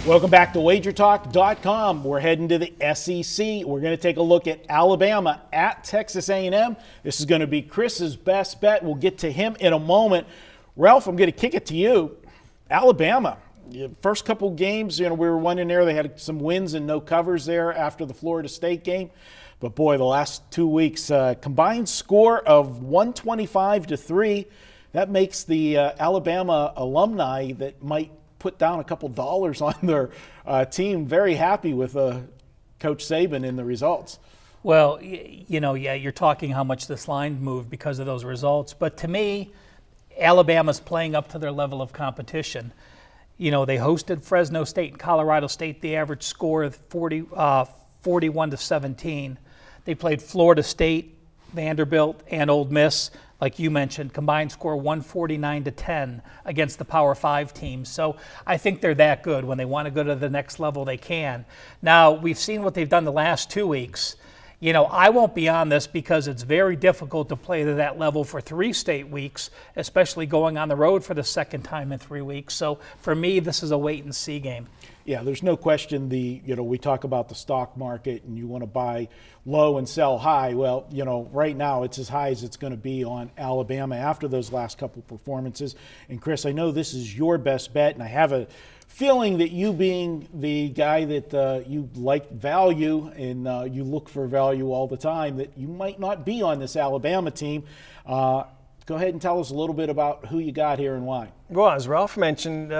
Welcome back to WagerTalk.com. We're heading to the SEC. We're going to take a look at Alabama at Texas A&M. This is going to be Chris's best bet. We'll get to him in a moment. Ralph, I'm going to kick it to you. Alabama, first couple games, we were one in there. They had some wins and no covers there after the Florida State game. But boy, the last 2 weeks, combined score of 125-3. That makes the Alabama alumni that might put down a couple dollars on their team very happy with Coach Saban in the results. Well, you're talking how much this line moved because of those results. But to me, Alabama's playing up to their level of competition. They hosted Fresno State and Colorado State. The average score of 41-17. They played Florida State, Vanderbilt, and Ole Miss. Like you mentioned, combined score 149-10 against the Power 5 teams. So I think they're that good. When they want to go to the next level, they can. Now, we've seen what they've done the last 2 weeks. I won't be on this because it's very difficult to play to that level for 3 straight weeks, especially going on the road for the second time in 3 weeks. So for me, this is a wait-and-see game. Yeah, there's no question we talk about the stock market and you want to buy low and sell high. Well, right now it's as high as it's going to be on Alabama after those last couple performances. And Chris, I know this is your best bet, and I have a feeling that you being the guy that you like value and you look for value all the time, that you might not be on this Alabama team. Go ahead and tell us a little bit about who you got here and why. Well, as Ralph mentioned,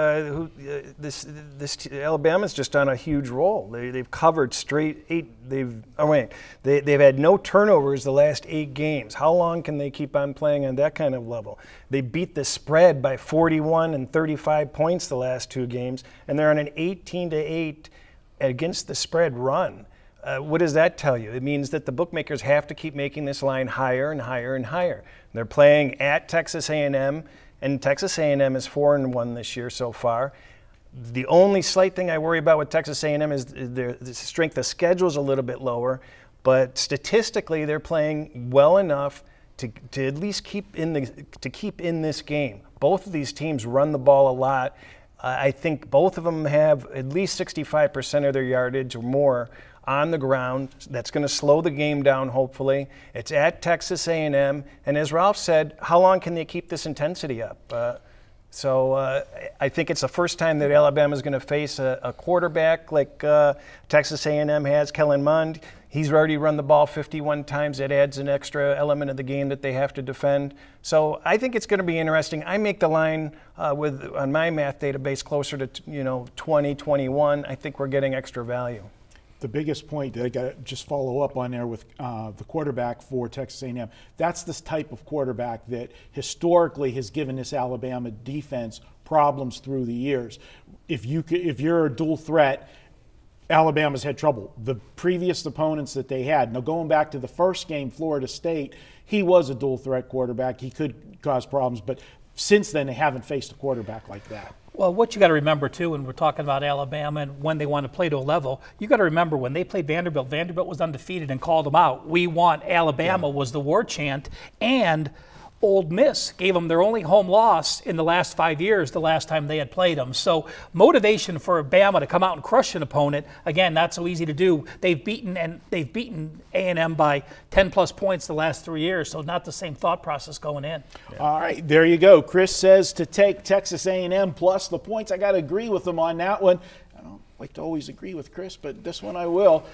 Alabama's just on a huge roll. They've covered straight 8. They've had no turnovers the last 8 games. How long can they keep on playing on that kind of level? They beat the spread by 41 and 35 points the last 2 games, and they're on an 18-8 against the spread run. What does that tell you? It means that the bookmakers have to keep making this line higher and higher and higher. They're playing at Texas A&M, and Texas A&M is 4-1 this year so far. The only slight thing I worry about with Texas A&M is the strength of schedule is a little bit lower, but statistically they're playing well enough to at least keep in this game. Both of these teams run the ball a lot. I think both of them have at least 65% of their yardage or more on the ground. That's going to slow the game down, hopefully. It's at Texas A&M, and as Ralph said, how long can they keep this intensity up? So I think it's the first time that Alabama is going to face a quarterback like Texas A&M has, Kellen Mond. He's already run the ball 51 times. That adds an extra element of the game that they have to defend. So I think it's going to be interesting. I make the line on my math database closer to 20, 21. I think we're getting extra value. The biggest point that I got to just follow up on there with the quarterback for Texas A&M, that's this type of quarterback that historically has given this Alabama defense problems through the years. If you're a dual threat, Alabama's had trouble. The previous opponents that they had, now going back to the first game, Florida State, he was a dual threat quarterback. He could cause problems, but since then they haven't faced a quarterback like that. Well, what you got to remember, too, when we're talking about Alabama and when they want to play to a level, you got to remember when they played Vanderbilt, Vanderbilt was undefeated and called them out. We want Alabama was the war chant, and Ole Miss gave them their only home loss in the last 5 years, the last time they had played them. So motivation for Bama to come out and crush an opponent, again, not so easy to do. They've beaten A&M by 10-plus points the last 3 years, so not the same thought process going in. Yeah. All right, there you go. Chris says to take Texas A&M plus the points. I got to agree with him on that one. I don't like to always agree with Chris, but this one I will.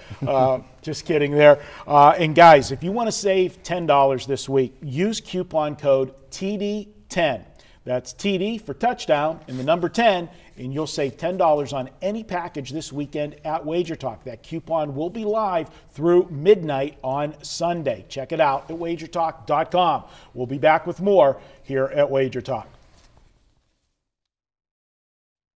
Just kidding there. And guys, if you want to save $10 this week, use coupon code TD10. That's TD for touchdown and the number 10, and you'll save $10 on any package this weekend at Wager Talk. That coupon will be live through midnight on Sunday. Check it out at WagerTalk.com. We'll be back with more here at Wager Talk.